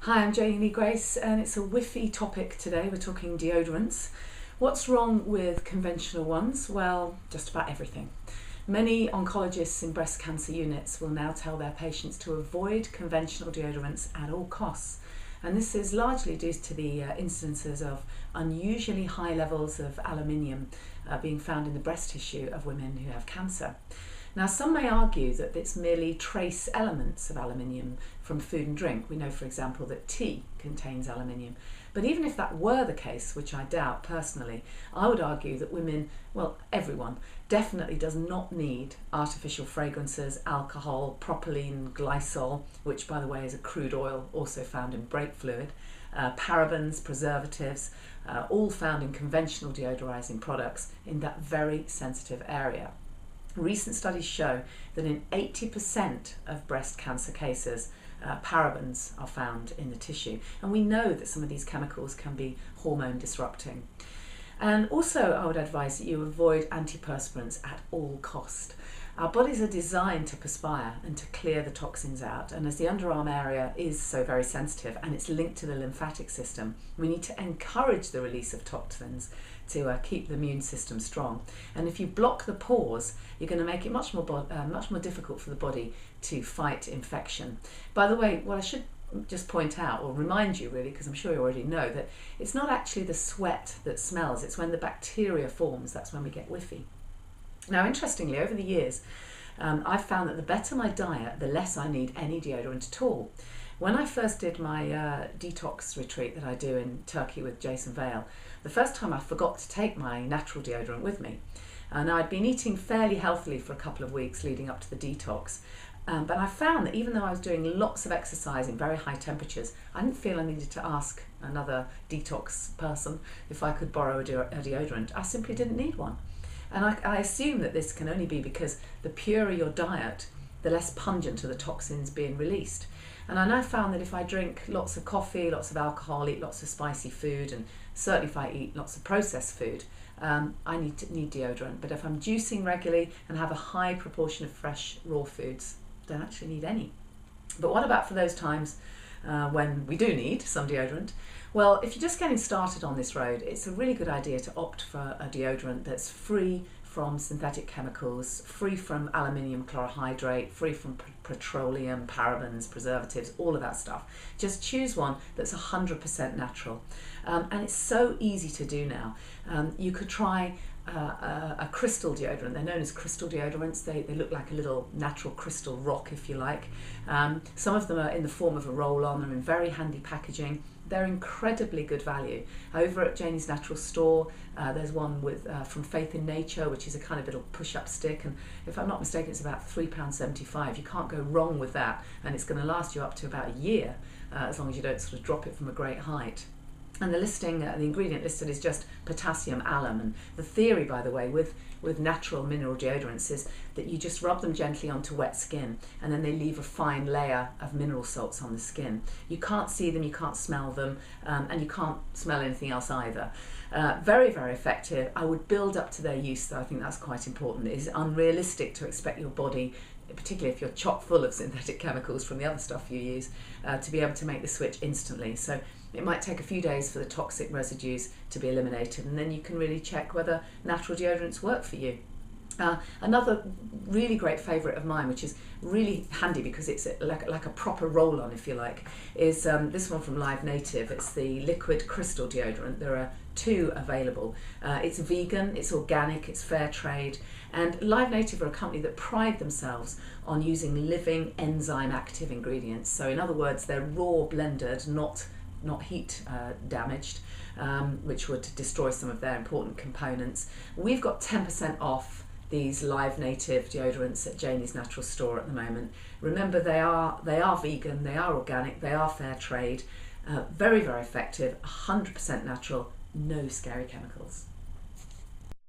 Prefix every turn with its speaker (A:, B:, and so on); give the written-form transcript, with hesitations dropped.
A: Hi, I'm Janey Lee Grace, and it's a whiffy topic today. We're talking deodorants. What's wrong with conventional ones? Well, just about everything. Many oncologists in breast cancer units will now tell their patients to avoid conventional deodorants at all costs. And this is largely due to the incidences of unusually high levels of aluminium being found in the breast tissue of women who have cancer. Now, some may argue that it's merely trace elements of aluminium from food and drink. We know, for example, that tea contains aluminium. But even if that were the case, which I doubt personally, I would argue that women, well, everyone, definitely does not need artificial fragrances, alcohol, propylene glycol, which, by the way, is a crude oil also found in brake fluid, parabens, preservatives, all found in conventional deodorizing products in that very sensitive area. Recent studies show that in 80% of breast cancer cases, parabens are found in the tissue. And we know that some of these chemicals can be hormone disrupting. And also, I would advise that you avoid antiperspirants at all cost. Our bodies are designed to perspire and to clear the toxins out. And as the underarm area is so very sensitive and it's linked to the lymphatic system, we need to encourage the release of toxins to keep the immune system strong. And if you block the pores, you're going to make it much more difficult for the body to fight infection. By the way, what I should just point out, or remind you really, because I'm sure you already know, that it's not actually the sweat that smells, it's when the bacteria forms, that's when we get whiffy. Now, interestingly, over the years, I've found that the better my diet, the less I need any deodorant at all. When I first did my detox retreat that I do in Turkey with Jason Vale, the first time I forgot to take my natural deodorant with me. And I'd been eating fairly healthily for a couple of weeks leading up to the detox. But I found that even though I was doing lots of exercise in very high temperatures, I didn't feel I needed to ask another detox person if I could borrow a deodorant. I simply didn't need one. And I assume that this can only be because the purer your diet, the less pungent are the toxins being released. And I now found that if I drink lots of coffee, lots of alcohol, eat lots of spicy food, and certainly if I eat lots of processed food, I need deodorant. But if I'm juicing regularly and have a high proportion of fresh raw foods, I don't actually need any. But what about for those times when we do need some deodorant? Well, if you're just getting started on this road, it's a really good idea to opt for a deodorant that's free from synthetic chemicals, free from aluminium chlorohydrate, free from petroleum, parabens, preservatives, all of that stuff. Just choose one that's 100% natural. And it's so easy to do now. You could try a crystal deodorant. They're known as crystal deodorants. They look like a little natural crystal rock, if you like. Some of them are in the form of a roll-on. They're in very handy packaging. They're incredibly good value. Over at Janey's Natural Store, there's one with from Faith in Nature, which is a kind of little push-up stick, and if I'm not mistaken, it's about £3.75. You can't go wrong with that, and it's going to last you up to about a year, as long as you don't sort of drop it from a great height. And the listing, the ingredient listed is just potassium alum. And the theory, by the way, with natural mineral deodorants is that you just rub them gently onto wet skin and then they leave a fine layer of mineral salts on the skin. You can't see them, you can't smell them, and you can't smell anything else either. Very, very effective. I would build up to their use, though. I think that's quite important. It is unrealistic to expect your body, particularly if you're chock full of synthetic chemicals from the other stuff you use, to be able to make the switch instantly. So it might take a few days for the toxic residues to be eliminated, and then you can really check whether natural deodorants work for you. Another really great favourite of mine, which is really handy because it's like a proper roll-on, if you like, is this one from Live Native. It's the liquid crystal deodorant. There are two available. It's vegan, it's organic, it's fair trade, and Live Native are a company that pride themselves on using living enzyme active ingredients. So in other words, they're raw blended, not heat damaged, which would destroy some of their important components. We've got 10% off these Live Native deodorants at Janey's Natural Store at the moment. Remember, they are vegan, they are organic, they are fair trade, very, very effective, 100% natural, no scary chemicals.